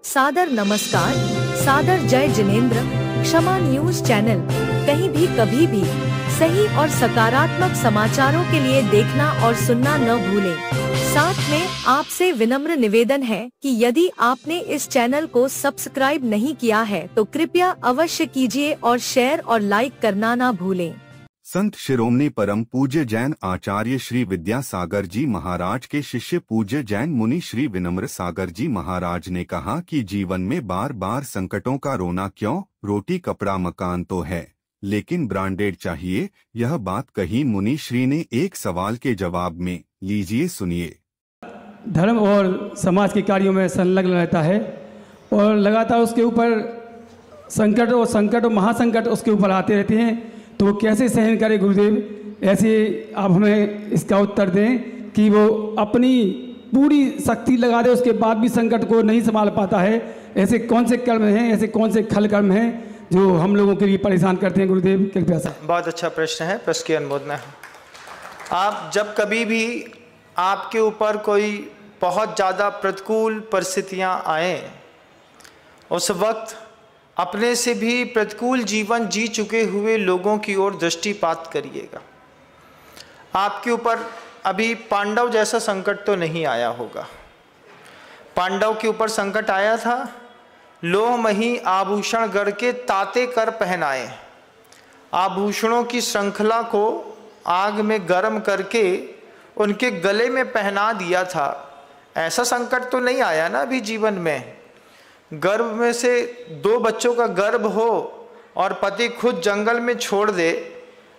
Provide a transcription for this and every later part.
सादर नमस्कार, सादर जय जिनेंद्र। क्षमा न्यूज चैनल कहीं भी कभी भी सही और सकारात्मक समाचारों के लिए देखना और सुनना न भूलें। साथ में आपसे विनम्र निवेदन है कि यदि आपने इस चैनल को सब्सक्राइब नहीं किया है तो कृपया अवश्य कीजिए और शेयर और लाइक करना ना भूलें। संत शिरोमणि परम पूज्य जैन आचार्य श्री विद्यासागर जी महाराज के शिष्य पूज्य जैन मुनि श्री विनम्र सागर जी महाराज ने कहा कि जीवन में बार बार संकटों का रोना क्यों, रोटी कपड़ा मकान तो है लेकिन ब्रांडेड चाहिए। यह बात कही मुनि श्री ने एक सवाल के जवाब में। लीजिए सुनिए। धर्म और समाज के कार्यों में संलग्न रहता है और लगातार उसके ऊपर संकट और महासंकट उसके ऊपर आते रहते हैं, तो वो कैसे सहन करे गुरुदेव? ऐसे आप हमें इसका उत्तर दें कि वो अपनी पूरी शक्ति लगा दे, उसके बाद भी संकट को नहीं संभाल पाता है। ऐसे कौन से कर्म हैं, ऐसे कौन से खल कर्म हैं जो हम लोगों के लिए परेशान करते हैं? गुरुदेव कृपया से। बहुत अच्छा प्रश्न है, प्रश्न की अनुमोदना है। आप जब कभी भी आपके ऊपर कोई बहुत ज़्यादा प्रतिकूल परिस्थितियाँ आएँ, उस वक्त अपने से भी प्रतिकूल जीवन जी चुके हुए लोगों की ओर दृष्टिपात करिएगा। आपके ऊपर अभी पांडव जैसा संकट तो नहीं आया होगा। पांडव के ऊपर संकट आया था, लोह मही आभूषण गढ़ के ताते कर पहनाए, आभूषणों की श्रृंखला को आग में गर्म करके उनके गले में पहना दिया था। ऐसा संकट तो नहीं आया ना अभी जीवन में। गर्भ में से 2 बच्चों का गर्भ हो और पति खुद जंगल में छोड़ दे,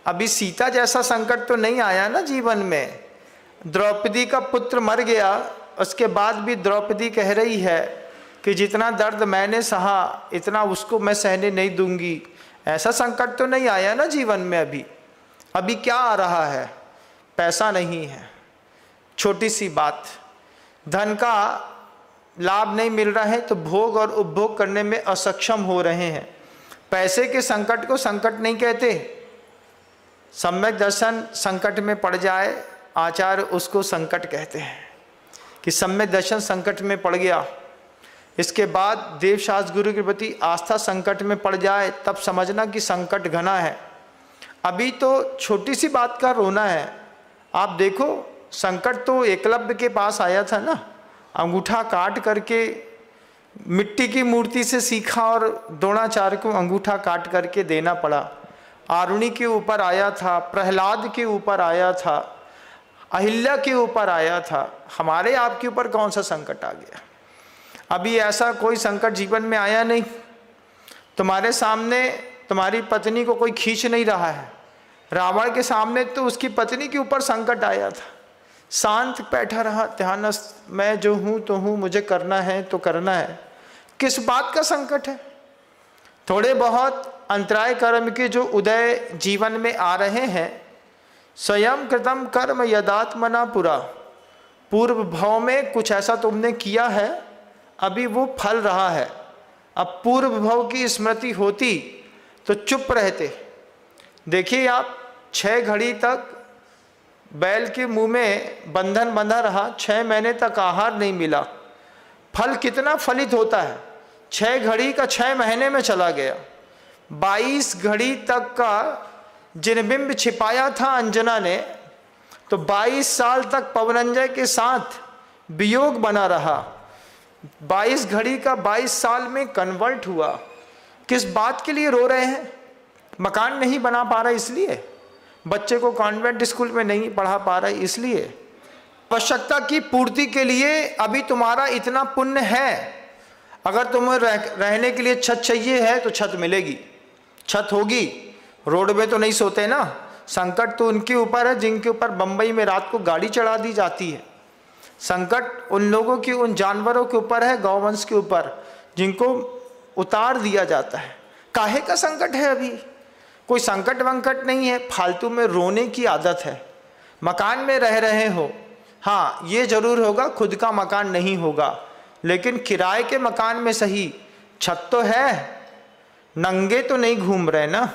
अभी सीता जैसा संकट तो नहीं आया ना जीवन में। द्रौपदी का पुत्र मर गया, उसके बाद भी द्रौपदी कह रही है कि जितना दर्द मैंने सहा इतना उसको मैं सहने नहीं दूंगी। ऐसा संकट तो नहीं आया ना जीवन में अभी। अभी क्या आ रहा है? पैसा नहीं है, छोटी सी बात, धन का लाभ नहीं मिल रहा है तो भोग और उपभोग करने में असक्षम हो रहे हैं। पैसे के संकट को संकट नहीं कहते। सम्यक दर्शन संकट में पड़ जाए, आचार्य उसको संकट कहते हैं कि सम्यक दर्शन संकट में पड़ गया। इसके बाद देवशास्त्र गुरु के प्रति आस्था संकट में पड़ जाए, तब समझना कि संकट घना है। अभी तो छोटी सी बात का रोना है। आप देखो, संकट तो एकलव्य के पास आया था ना, अंगूठा काट करके मिट्टी की मूर्ति से सीखा और द्रोणाचार्य को अंगूठा काट करके देना पड़ा। आरुणि के ऊपर आया था, प्रहलाद के ऊपर आया था, अहिल्या के ऊपर आया था। हमारे आपके ऊपर कौन सा संकट आ गया? अभी ऐसा कोई संकट जीवन में आया नहीं। तुम्हारे सामने तुम्हारी पत्नी को कोई खींच नहीं रहा है। रावण के सामने तो उसकी पत्नी के ऊपर संकट आया था, शांत बैठा रहा, ध्यानस्थ, मैं जो हूँ तो हूँ, मुझे करना है तो करना है। किस बात का संकट है? थोड़े बहुत अंतराय कर्म के जो उदय जीवन में आ रहे हैं, स्वयं कृतम कर्म यदात्मना पुरा, पूर्व भाव में कुछ ऐसा तुमने किया है, अभी वो फल रहा है। अब पूर्व भाव की स्मृति होती तो चुप रहते। देखिए आप, 6 घड़ी तक बैल के मुंह में बंधन बंधा रहा, 6 महीने तक आहार नहीं मिला। फल कितना फलित होता है? 6 घड़ी का 6 महीने में चला गया। 22 घड़ी तक का जिनबिंब छिपाया था अंजना ने, तो 22 साल तक पवनंजय के साथ वियोग बना रहा। 22 घड़ी का 22 साल में कन्वर्ट हुआ। किस बात के लिए रो रहे हैं? मकान नहीं बना पा रहा इसलिए, बच्चे को कॉन्वेंट स्कूल में नहीं पढ़ा पा रहा इसलिए, आवश्यकता की पूर्ति के लिए अभी तुम्हारा इतना पुण्य है। अगर तुम्हें रहने के लिए छत चाहिए है तो छत मिलेगी, छत होगी। रोड में तो नहीं सोते ना। संकट तो उनके ऊपर है जिनके ऊपर बम्बई में रात को गाड़ी चढ़ा दी जाती है। संकट उन लोगों की, उन जानवरों के ऊपर है, गौवंश के ऊपर, जिनको उतार दिया जाता है। काहे का संकट है? अभी कोई संकट वंकट नहीं है, फालतू में रोने की आदत है। मकान में रह रहे हो, हाँ ये जरूर होगा खुद का मकान नहीं होगा, लेकिन किराए के मकान में सही छत तो है, नंगे तो नहीं घूम रहे ना,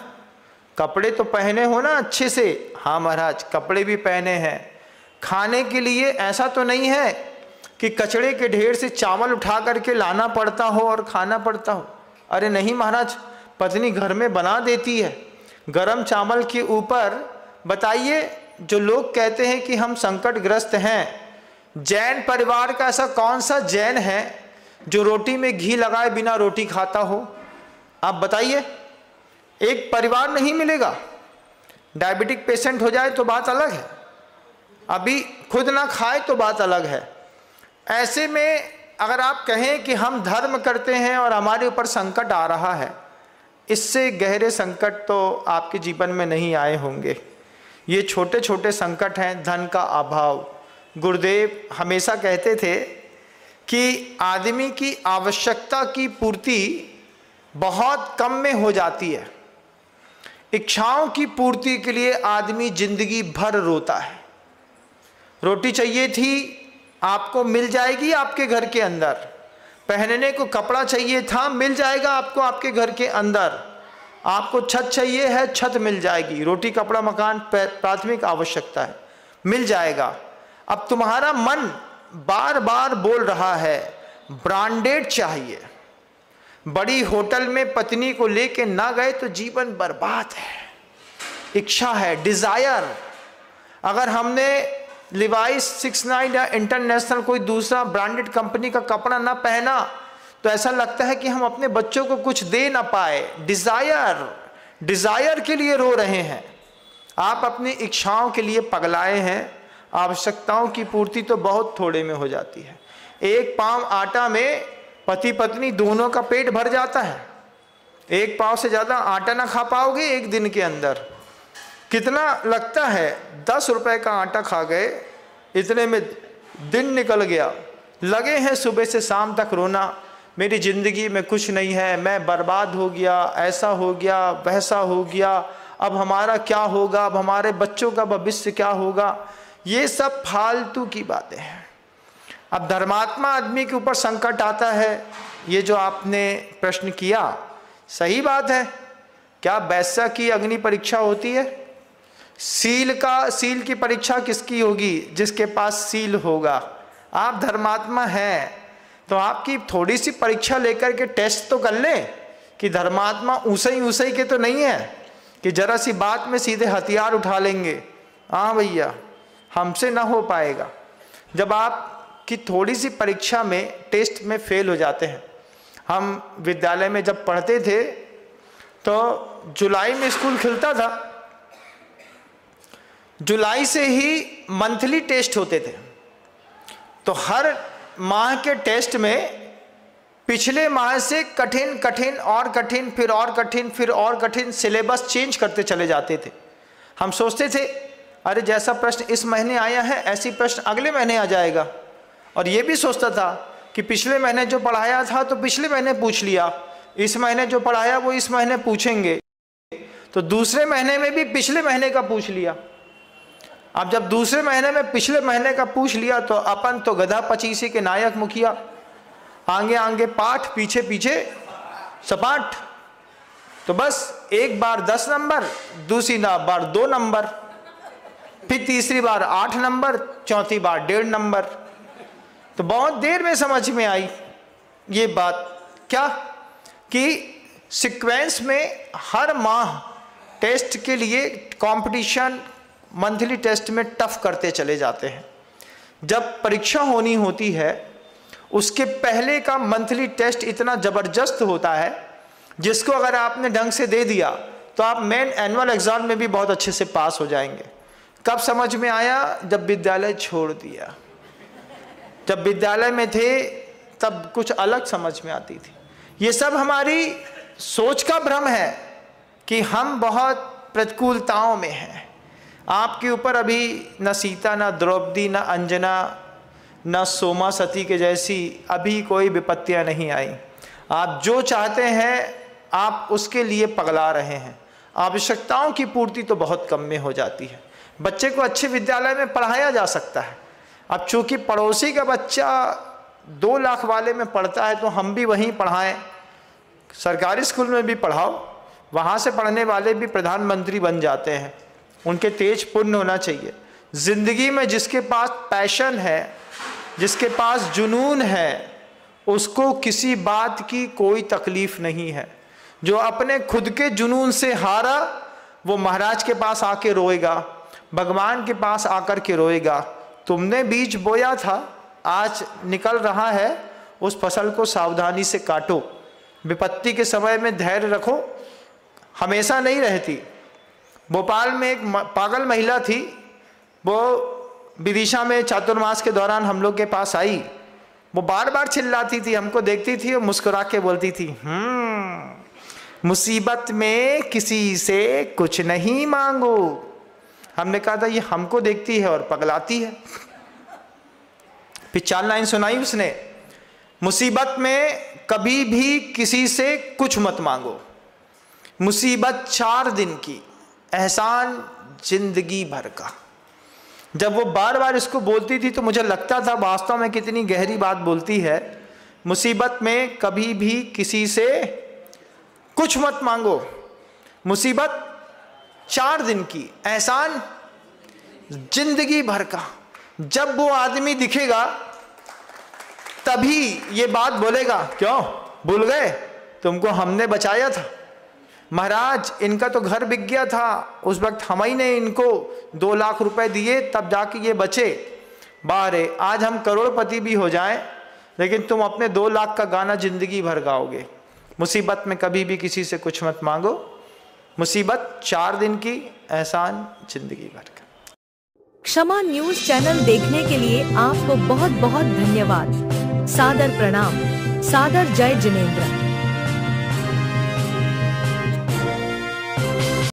कपड़े तो पहने हो ना अच्छे से। हाँ महाराज, कपड़े भी पहने हैं। खाने के लिए ऐसा तो नहीं है कि कचड़े के ढेर से चावल उठा करके लाना पड़ता हो और खाना पड़ता हो। अरे नहीं महाराज, पत्नी घर में बना देती है गरम चावल के ऊपर। बताइए, जो लोग कहते हैं कि हम संकटग्रस्त हैं, जैन परिवार का ऐसा कौन सा जैन है जो रोटी में घी लगाए बिना रोटी खाता हो? आप बताइए, एक परिवार नहीं मिलेगा। डायबिटिक पेशेंट हो जाए तो बात अलग है, अभी खुद ना खाए तो बात अलग है। ऐसे में अगर आप कहें कि हम धर्म करते हैं और हमारे ऊपर संकट आ रहा है, इससे गहरे संकट तो आपके जीवन में नहीं आए होंगे। ये छोटे छोटे संकट हैं। धन का अभाव। गुरुदेव हमेशा कहते थे कि आदमी की आवश्यकता की पूर्ति बहुत कम में हो जाती है, इच्छाओं की पूर्ति के लिए आदमी जिंदगी भर रोता है। रोटी चाहिए थी, आपको मिल जाएगी आपके घर के अंदर। पहनने को कपड़ा चाहिए था, मिल जाएगा आपको आपके घर के अंदर। आपको छत चाहिए है, छत मिल जाएगी। रोटी कपड़ा मकान प्राथमिक आवश्यकता है, मिल जाएगा। अब तुम्हारा मन बार बार बोल रहा है ब्रांडेड चाहिए। बड़ी होटल में पत्नी को लेके ना गए तो जीवन बर्बाद है। इच्छा है, डिजायर। अगर हमने लिवाइस 69 या इंटरनेशनल कोई दूसरा ब्रांडेड कंपनी का कपड़ा ना पहना तो ऐसा लगता है कि हम अपने बच्चों को कुछ दे ना पाए। डिजायर के लिए रो रहे हैं। आप अपनी इच्छाओं के लिए पगलाए हैं। आवश्यकताओं की पूर्ति तो बहुत थोड़े में हो जाती है। एक पाव आटा में पति पत्नी दोनों का पेट भर जाता है। एक पाव से ज़्यादा आटा ना खा पाओगे एक दिन के अंदर। कितना लगता है? 10 रुपए का आटा खा गए, इतने में दिन निकल गया। लगे हैं सुबह से शाम तक रोना, मेरी ज़िंदगी में कुछ नहीं है, मैं बर्बाद हो गया, ऐसा हो गया, वैसा हो गया, अब हमारा क्या होगा, अब हमारे बच्चों का भविष्य क्या होगा। ये सब फालतू की बातें हैं। अब धर्मात्मा आदमी के ऊपर संकट आता है। ये जो आपने प्रश्न किया, सही बात है। क्या वैश्या की अग्नि परीक्षा होती है? सील की परीक्षा किसकी होगी? जिसके पास सील होगा। आप धर्मात्मा हैं तो आपकी थोड़ी सी परीक्षा लेकर के टेस्ट तो कर लें कि धर्मात्मा ऊसई के तो नहीं है कि जरा सी बात में सीधे हथियार उठा लेंगे। हाँ भैया, हमसे ना हो पाएगा। जब आपकी थोड़ी सी परीक्षा में टेस्ट में फेल हो जाते हैं। हम विद्यालय में जब पढ़ते थे तो जुलाई में स्कूल खुलता था, जुलाई से ही मंथली टेस्ट होते थे। तो हर माह के टेस्ट में पिछले माह से कठिन कठिन और कठिन, फिर और कठिन, फिर और कठिन सिलेबस चेंज करते चले जाते थे। हम सोचते थे अरे जैसा प्रश्न इस महीने आया है ऐसी प्रश्न अगले महीने आ जाएगा। और ये भी सोचता था कि पिछले महीने जो पढ़ाया था तो पिछले महीने पूछ लिया, इस महीने जो पढ़ाया वो इस महीने पूछेंगे, तो दूसरे महीने में भी पिछले महीने का पूछ लिया। अब जब दूसरे महीने में पिछले महीने का पूछ लिया तो अपन तो गधा पचीसी के नायक मुखिया, आगे आगे पाठ, पीछे पीछे सपाट। तो बस एक बार 10 नंबर, दूसरी बार 2 नंबर, फिर तीसरी बार 8 नंबर, चौथी बार 1.5 नंबर। तो बहुत देर में समझ में आई ये बात, क्या कि सीक्वेंस में हर माह टेस्ट के लिए कंपटीशन मंथली टेस्ट में टफ करते चले जाते हैं। जब परीक्षा होनी होती है उसके पहले का मंथली टेस्ट इतना ज़बरदस्त होता है जिसको अगर आपने ढंग से दे दिया तो आप मेन एनुअल एग्ज़ाम में भी बहुत अच्छे से पास हो जाएंगे। कब समझ में आया? जब विद्यालय छोड़ दिया। जब विद्यालय में थे तब कुछ अलग समझ में आती थी। ये सब हमारी सोच का भ्रम है कि हम बहुत प्रतिकूलताओं में हैं। आपके ऊपर अभी न सीता, न द्रौपदी, न अंजना, न सोमा सती के जैसी अभी कोई विपत्तियां नहीं आई। आप जो चाहते हैं आप उसके लिए पगला रहे हैं। आवश्यकताओं की पूर्ति तो बहुत कम में हो जाती है। बच्चे को अच्छे विद्यालय में पढ़ाया जा सकता है। अब चूंकि पड़ोसी का बच्चा 2 लाख वाले में पढ़ता है तो हम भी वहीं पढ़ाएं। सरकारी स्कूल में भी पढ़ाओ, वहाँ से पढ़ने वाले भी प्रधानमंत्री बन जाते हैं। उनके तेज पुण्य होना चाहिए। ज़िंदगी में जिसके पास पैशन है जिसके पास जुनून है उसको किसी बात की कोई तकलीफ नहीं है। जो अपने खुद के जुनून से हारा वो महाराज के पास आके रोएगा, भगवान के पास आकर के रोएगा। तुमने बीज बोया था, आज निकल रहा है, उस फसल को सावधानी से काटो। विपत्ति के समय में धैर्य रखो, हमेशा नहीं रहती। भोपाल में एक पागल महिला थी, वो विदिशा में चातुर्मास के दौरान हम लोग के पास आई। वो बार बार चिल्लाती थी, हमको देखती थी और मुस्कुरा के बोलती थी, मुसीबत में किसी से कुछ नहीं मांगो। हमने कहा था ये हमको देखती है और पगलाती है। फिर 4 लाइन सुनाई उसने, मुसीबत में कभी भी किसी से कुछ मत मांगो, मुसीबत 4 दिन की, एहसान जिंदगी भर का। जब वो बार बार इसको बोलती थी तो मुझे लगता था वास्तव में कितनी गहरी बात बोलती है। मुसीबत में कभी भी किसी से कुछ मत मांगो, मुसीबत 4 दिन की, एहसान जिंदगी भर का। जब वो आदमी दिखेगा तभी ये बात बोलेगा, क्यों भूल गए, तुमको हमने बचाया था। महाराज इनका तो घर बिक गया था, उस वक्त हम ही ने इनको 2 लाख रुपए दिए तब जाके ये बचे। बारे आज हम करोड़पति भी हो जाएं लेकिन तुम अपने 2 लाख का गाना जिंदगी भर गाओगे। मुसीबत में कभी भी किसी से कुछ मत मांगो, मुसीबत 4 दिन की, एहसान जिंदगी भर का। क्षमा न्यूज चैनल देखने के लिए आपको बहुत बहुत धन्यवाद। सादर प्रणाम। सादर जय जिनेंद्र।